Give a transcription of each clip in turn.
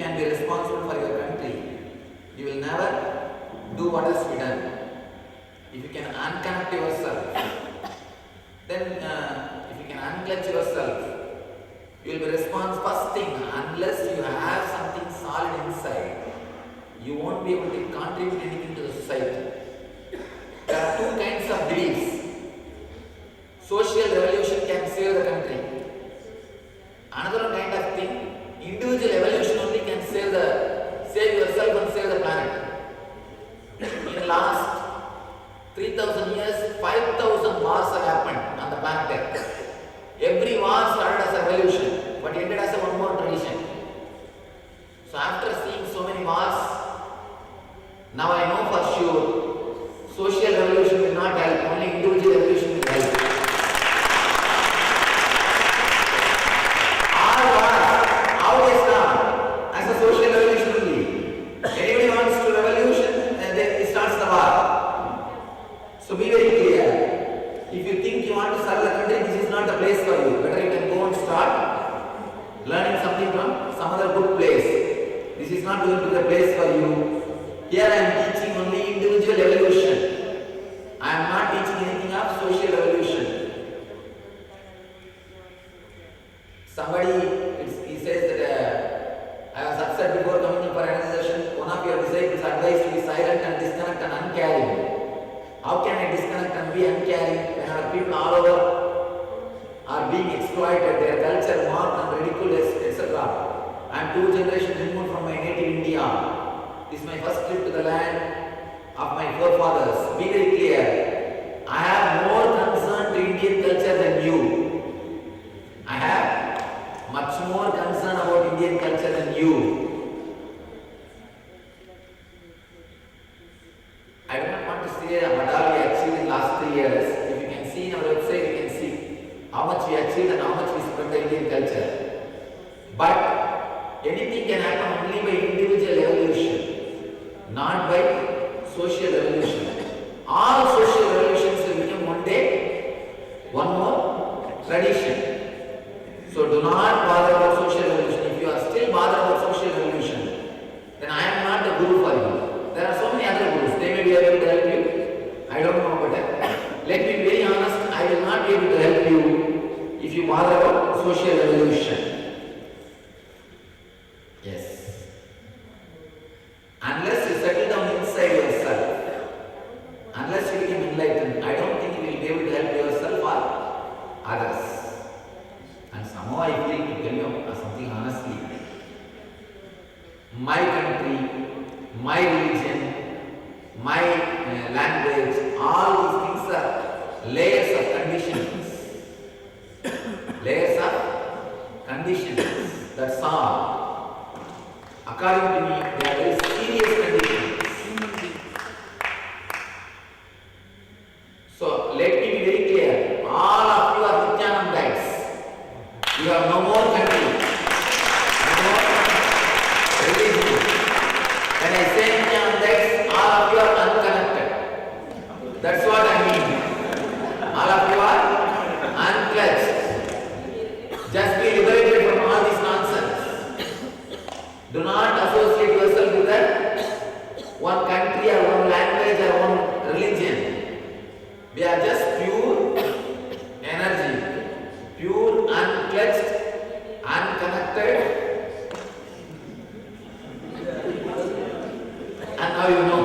can be responsible for your country, you will never do what has to be done. If you can unconnect yourself, then if you can unclutch yourself, you will be responsible. First thing, unless you have something solid inside, you won't be able to contribute anything to the society. There are two kinds of beliefs. Social revolution can save the country. Another kind of thing, individual evolution only can save yourself and save the planet. In the last 3,000 years, 5,000 wars have happened on the planet Earth. Every war started as a revolution, but ended as a one more tradition. So after seeing so many wars, now I know for sure, social revolution will not help, only individual revolution will help. All wars, how they start? As a social revolution only. Anybody wants to revolution, and then it starts the war. So be very clear. If you think you want to serve the country, this is not the place for you. Better you can go and start learning something from some other good place. This is not going to be the place for you. Here I am teaching only individual evolution. I am not teaching anything of social revolution. Somebody, he says that I was upset before coming in for another session. One of your disciples advised to be silent and disconnect and uncaring. How can I disconnect and be uncaring when our people all over are being exploited, their culture mocked and ridiculed, etc. I am 2 generations removed from my native India. This is my first trip to the land of my forefathers. Be very clear. I have more concern to Indian culture than you. I have much more concern about Indian culture than you. I do not want to say what all we achieved in the last 3 years. If you can see in our website, you can see how much we achieved and how much we spread the Indian culture. But anything can happen only by individual evolution, not by social revolution. All social revolutions will become one day one more tradition. So do not bother about social revolution. If you are still bothered about social revolution, then I am not the guru for you. There are so many other gurus. They may be able to help you. I don't know about that. Let me be very honest. I will not be able to help you if you bother about social revolution. Yes. Unless you settle down inside yourself, unless you become enlightened, I don't think you will be able to help yourself or others. And somehow I feel to tell you something honestly. My country, my religion, my language, all these things are layers of conditions. Layers of conditions. That's all. According to me, they are very serious conditions. So let me be very clear. All of you are Nityanandites. You have no more country, no more religion. When I say Nityanandites, all of you are unconnected. That's what I mean. All of you are unclutched. Just be liberated from all this nonsense. Do not associate yourself with that one country or one language or one religion. We are just pure energy, pure, unclutched, unconnected. And now you know.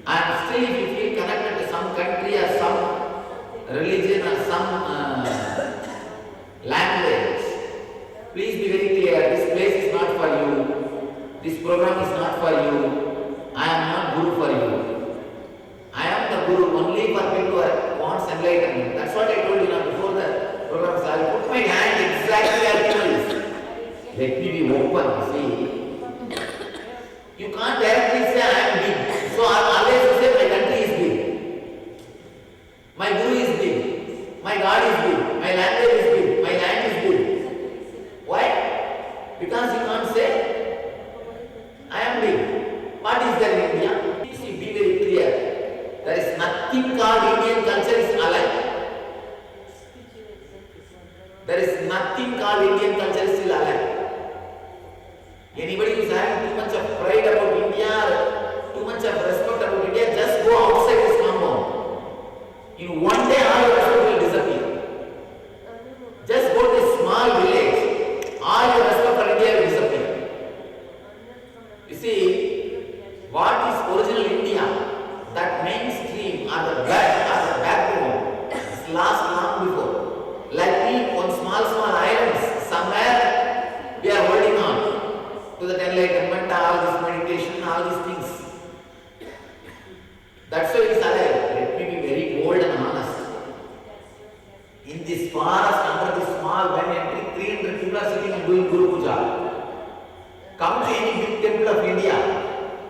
And still, if you feel connected to some country or some religion or some language, please be very clear. This place is not for you. This program is not for you. I am not guru for you. I am the guru only for people who wants enlightenment. That's what I told you now before the program. So I will put my hand exactly as it is. Let me be open. See, you can't directly say I am big. So I always say my country is big. My guru is big. My God is big. My language is big. My land is big. Why? Because you can't say I am big. What is there in India? You see, be very clear. There is nothing called Indian culture is alive. There is nothing called Indian culture is still alive. Come to any big temple of India.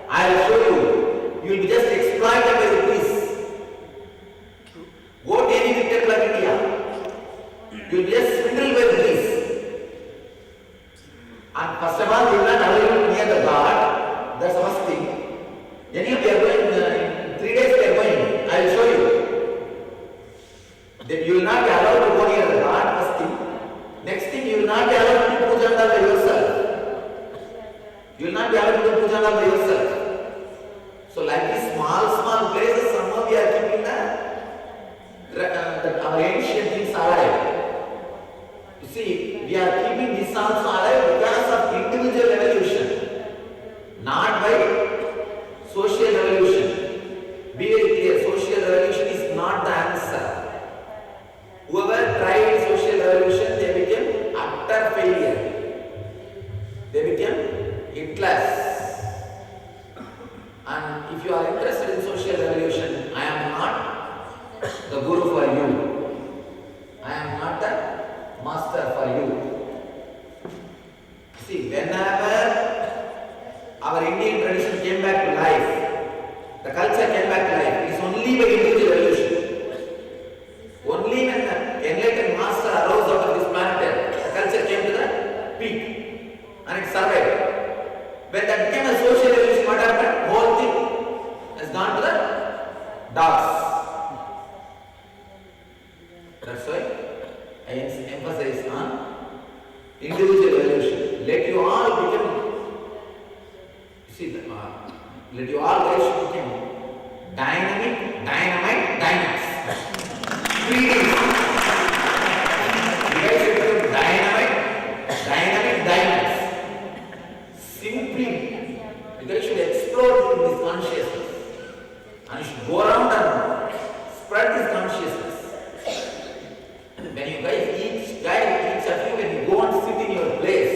I will show you. You will be just exploited by the priests. Go to any big temple of India. You will be just swindled by the priests. And first of all, you will not allow you near the God. That's the first thing. Any of you are going in 3 days we are going. I will show you. Then you will not be allowed to go near the God, first thing. Next thing, you will not be allowed to do puja by yourself. You will not be allowed to do puja by yourself. So like these small places, somehow we are keeping our ancient things alive. You see, we are keeping this also alive because of individual evolution, not by social revolution. Be very clear, social revolution is not the answer. Whoever tried social revolution, they became utter failure. They became Hitlers. And if you are interested in social revolution, I am not the guru for you. I am not the master for you. See, whenever our Indian tradition came back to life, the culture came back to life, it is only by individual revolution. Only when the enlightened master arose out of this planet, the culture came to the peak and it survived. When that became a social revolution, what happened? Whole thing has gone to the dogs. That's why I emphasize on individual revolution. Let you all become, let you all guys become dynamic, dynamite, dynamics. 3 days. You guys should become dynamic, dynamics. Simply, you guys should explore this consciousness and you should go around and spread this consciousness. When you guys, each of you, when you go and sit in your place,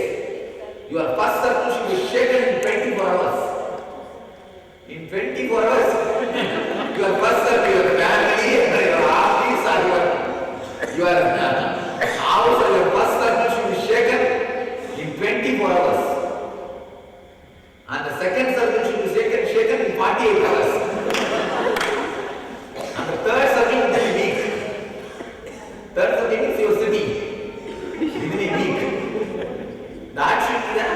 your first circle should be shaken in 24 hours. In 24 hours, your first circle, your family, your office, or your house, or your first circle should be shaken in 24 hours. And the second circle should be shaken in 48 hours. And the third circle within a week. Third circle means your city within a week. That should be the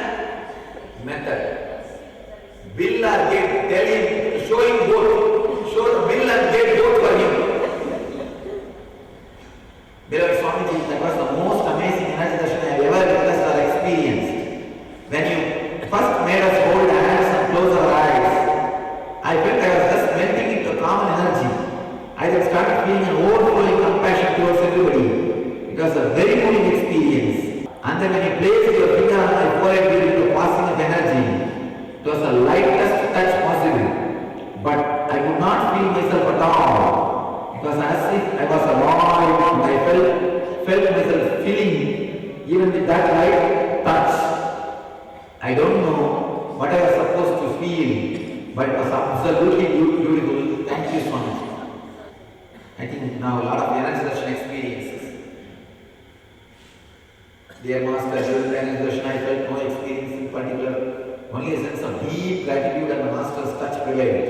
method. Bill or gate, tell him, show him both. Show the bill and gate both for him. Beloved Swamiji, that was the most amazing energy darshan I have ever witnessed or experienced. When you first made us hold hands and close our eyes, I felt I was just melting into common energy. I then started feeling an overflowing compassion towards everybody. It was a very moving experience. And then when you placed your finger on my forehead during the passing of energy, it was the lightest touch possible. But I could not feel myself at all. It was as if I was alive and I felt myself feeling even with that light touch. I don't know what I was supposed to feel, but it was absolutely beautiful. Thank you so much. I think now a lot of energy darshan experiences. Dear Master, during the energy darshan I felt no experience in particular, only a sense of deep gratitude and the Master's touch prevailed.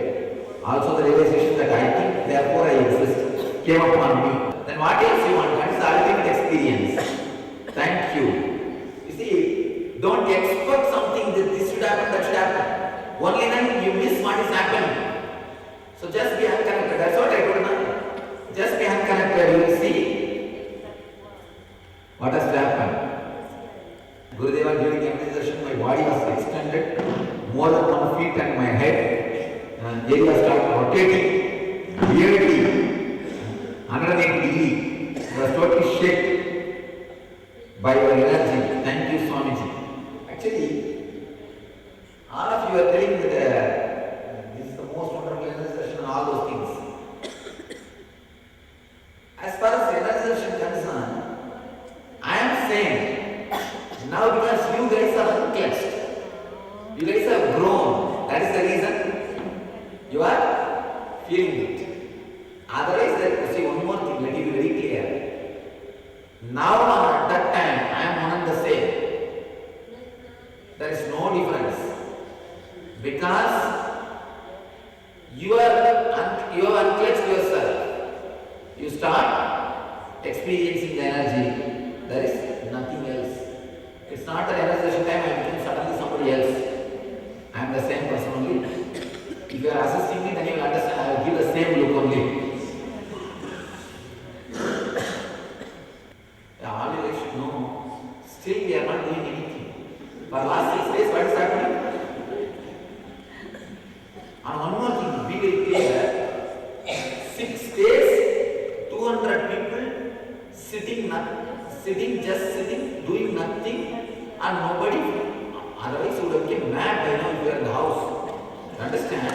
Also the realization that I think, therefore I exist, came upon me. Then what else you want? That is the ultimate experience. Thank you. You see, don't expect something that this should happen, that should happen. Only then you miss what is happening. So just be unconnected. That's what I told now. Just be unconnected. You will see what has to happen. Gurudeva, during the meditation, my body was extended more than 1 feet and my head area started rotating weirdly 180 degrees. I was totally shaken by your energy. Thank you, Swamiji. Actually, all of you are telling that this is the most wonderful energy and all those things. As far as energy is concerned, I am saying now because you guys are unclutched, you guys have grown, that is the reason you are feeling it. Otherwise, see one more thing, let it be very clear. There is no difference. Because you have unclenching yourself. You start experiencing the energy. There is nothing else. It's not that energization time I become suddenly somebody else. I am the same person only. If you are assisting me, then you will understand. I will give the same look only. All you guys should know. Still, we are not doing anything. For last 6 days, what is happening? And one more thing, be very clear. 6 days, 200 people just sitting, doing nothing, and nobody. Otherwise, you would have become mad by now if you are in the house. You understand? If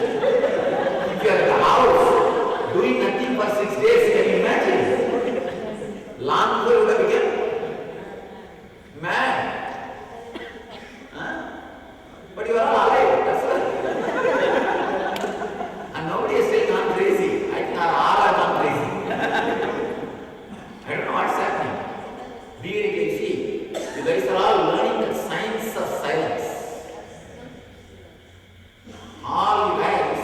you are in the house, doing nothing for 6 days, can you imagine? Long before you would have become mad. Huh? But you are all alive, that's all. And nobody is saying I'm crazy. I think all are gone crazy. I don't know what's happening. Be very clear. See, you guys are all learning the science of silence. All you guys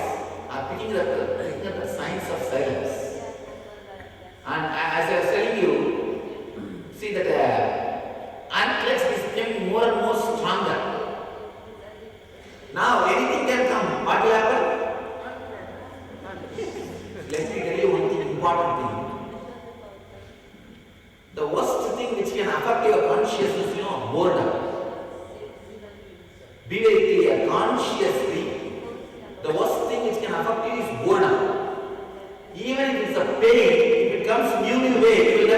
are picking up the science of silence. And as I was telling you, see that unclench is becoming more and more stronger. Now anything can come. What will happen? Let me tell you one thing, important thing. The worst thing which can affect your consciousness, boredom. Be very clear, consciously, the worst thing which can affect you is boredom. Even if it's a pain, if it comes new way, you will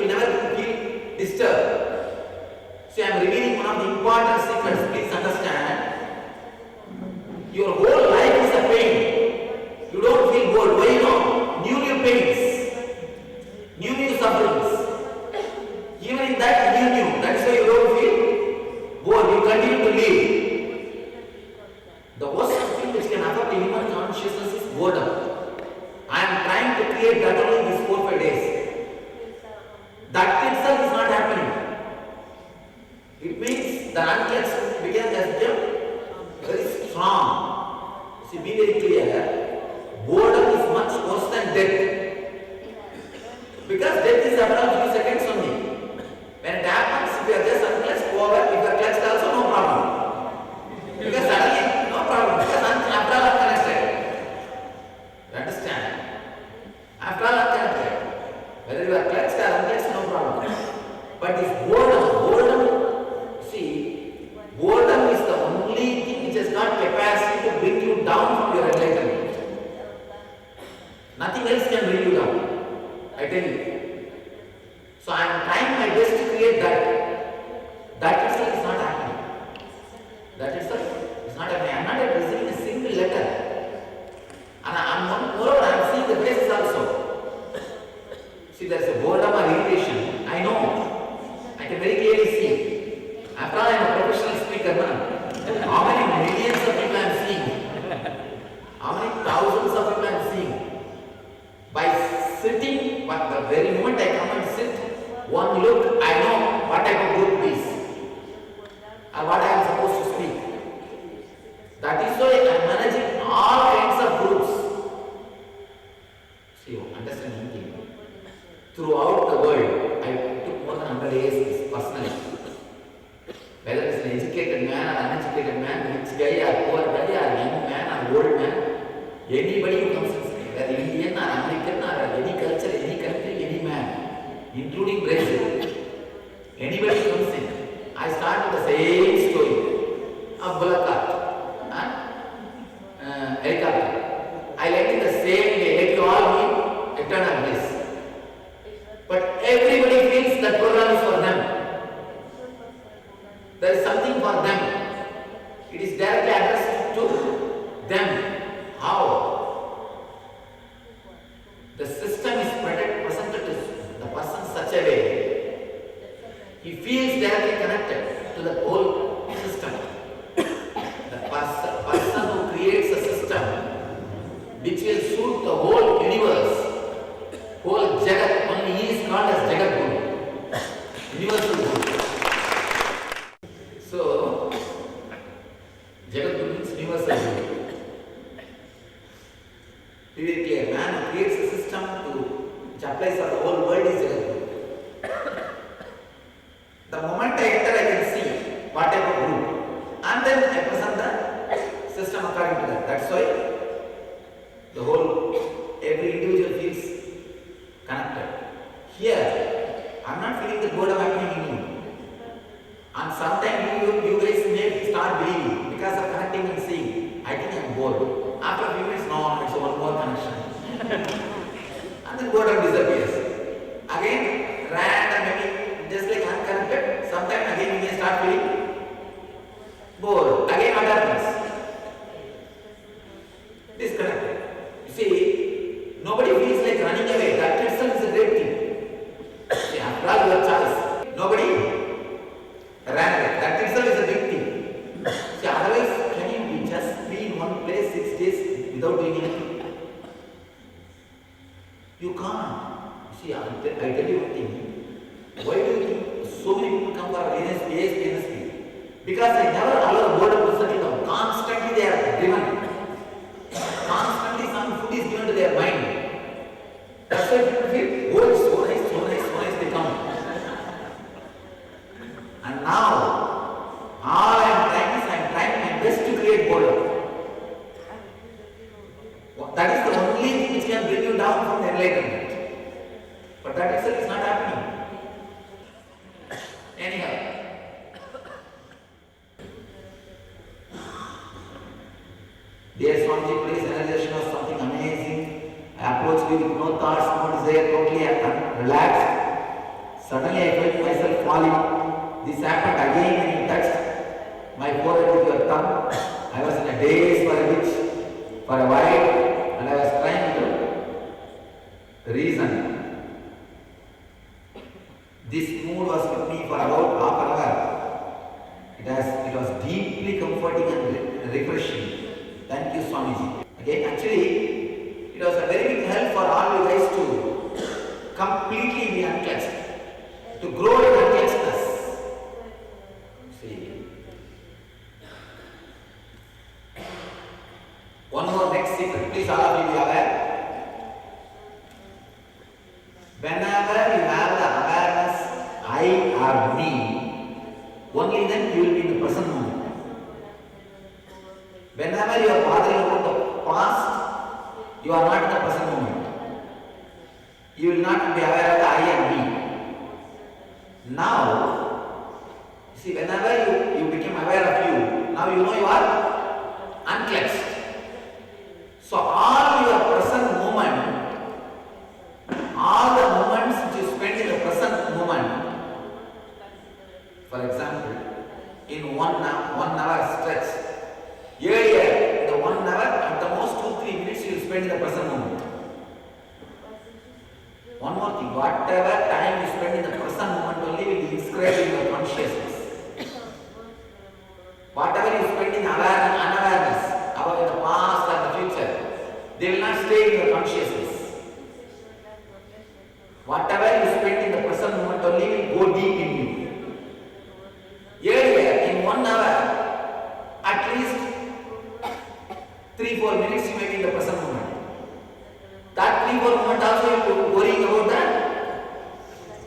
never feel disturbed. See, I am revealing one of the important secrets, please understand. Your whole life is a pain. You don't feel bored. Why you know? New pains, new sufferings. Even in that new, that is why you don't feel bored. You continue to live. The worst thing which can affect human consciousness is boredom. I am trying to create that only these 4-5 days. That itself is not happening. It means the unclenched becomes very strong. See, be very clear. Boredom is much worse than death. Because death is around 3 seconds only. When it happens, if you are just unclenched, over. If you are clenched also, no problem. Because suddenly, no problem. Because after all, unconnected. You understand? After all, unconnected. Whether you are clenched or unclenched, no problem. But this boredom, see, boredom is the only thing which has got capacity to bring you down from your enlightenment. Nothing else can bring you down. I tell you. So I am trying my best to create that. That itself is not happening. That itself is not happening. I am not receiving a single letter. And moreover, I am seeing the faces also. See, there is a boredom or irritation. I know. I can very clearly see. After all, I am a professional speaker now. How many millions of people I am seeing? How many thousands of people I am seeing? By sitting, but the very moment I come and sit, one look, I know what type of group it is and what I am supposed to speak. That is why I am managing all kinds of groups. See, you understand one thing? Throughout the world, I took more than 100 years personally. Whether it's an educated man or uneducated man, rich guy or poor guy or young man or old man, anybody who comes in, whether Indian or American or any culture, any country, any man, including Brazil, anybody comes in, I start with the same story of bullock cart, helicopter. I let it the same way, let you all meet eternal bliss. But everybody feels that program is for them. There is something for them. It is directly addressed to them. How? The system is presented to the person such a way, he feels directly connected to the whole system. The person who creates a system which will suit the whole universe, whole Jagat, only he is called as Jagat Guru, universal Guru. So, Jagadguru means universal guru. Be very clear, man who creates a system which applies for the whole world is Jagadguru. The moment I enter, I can see what type of group, and then I present the system according to that. That's why the whole, every individual feels connected. Here, I am not feeling the boredom happening in you. And sometimes you guys may start believing because of connecting and seeing. I think I am bored. After a few minutes, no, it's one more connection. And then boredom disappears. Again, random, maybe just like unconnected, sometimes again you may start feeling bored. Again, what happens? Disconnected. You see, nobody feels like running away. That itself is a great thing. See, after all, your choice. Nobody ran away. That itself is a big thing. See, otherwise, can you just be in one place 6 days without doing anything? You can't. See, I tell you one thing. Why do you think so many people come for NSP, NSP? Because they never allow boredom to settle down. Constantly they are driven. Constantly some food is given to their mind. That's why people feel, oh, it's so nice, so nice, so nice, they come. And now, all I am trying my best to create boredom. That is the only thing which can bring you down from the enlightenment. But that itself is not happening. Anyhow. Dear Swamiji, today's realization was something amazing. I approached you with no thoughts, no desire, totally relaxed. Suddenly I felt myself falling. This happened again when you touched my forehead with your thumb. I was in a daze for a while, and I was trying to reason. This mood was with me for about half an hour. It was deeply comforting and refreshing. Thank you, Swamiji. Again, actually, it was a very big help for all you guys to completely be unclutched, to grow in unclutchedness. See. One more next secret. Please, all of you be aware. Whenever you have the awareness, I or me, only then you will be in the present moment. Whenever you are bothering about the past, you are not in the present moment. You will not be aware of the I and me. Now, see, whenever you become aware of you, now you know you are unclutched. So all your present moment, all the moments which you spend in the present moment, for example, in 1 hour stretch, earlier, the 1 hour, at the most 2-3 minutes you will spend in the present moment. One more thing, whatever time you spend in the present moment only will be inscribed in your consciousness. Whatever you spend in unawareness about the past and the future, they will not stay in your consciousness. Whatever you spend in the present moment only will go deep in you. Earlier, in 1 hour, at least 3-4 minutes you may be in the present moment. That 3-4 moment also you are worrying about that.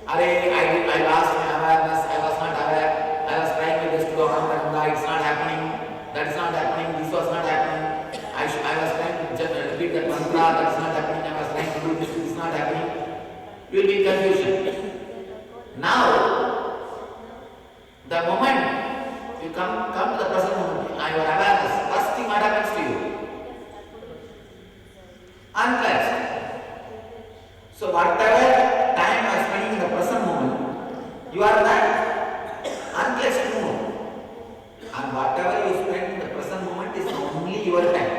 I lost my awareness, I was not aware, I was trying my best to go on, but it's not happening, that is not happening, this was not happening, I was trying to repeat that mantra, that is not happening, I was trying to do this is not happening. You will be in confusion. Now, the moment you come to the present moment, your awareness, first thing what happens to you? Unclutched. So whatever time you are spending in the present moment, you are in that unclutched mood. And whatever you spend in the present moment is only your time.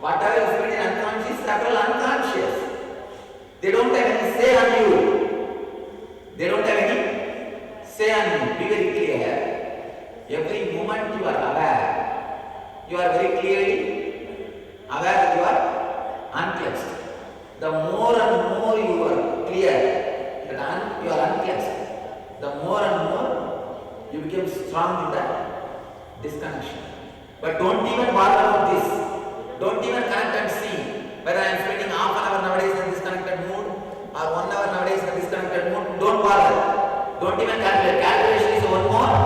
Whatever you spend in unconscious is after all unconscious. They don't have any say on you. They don't have any say on you. Be very clear. Every moment you are aware, you are very clearly aware that you are unclutched. The more and more you are clear that you are unclutched, the more and more you become strong in the disconnection. But don't even bother about this. Don't even connect and see whether I am spending half an hour nowadays in disconnected mood or 1 hour nowadays in disconnected mood. Don't bother. Don't even calculate. Calculation is one more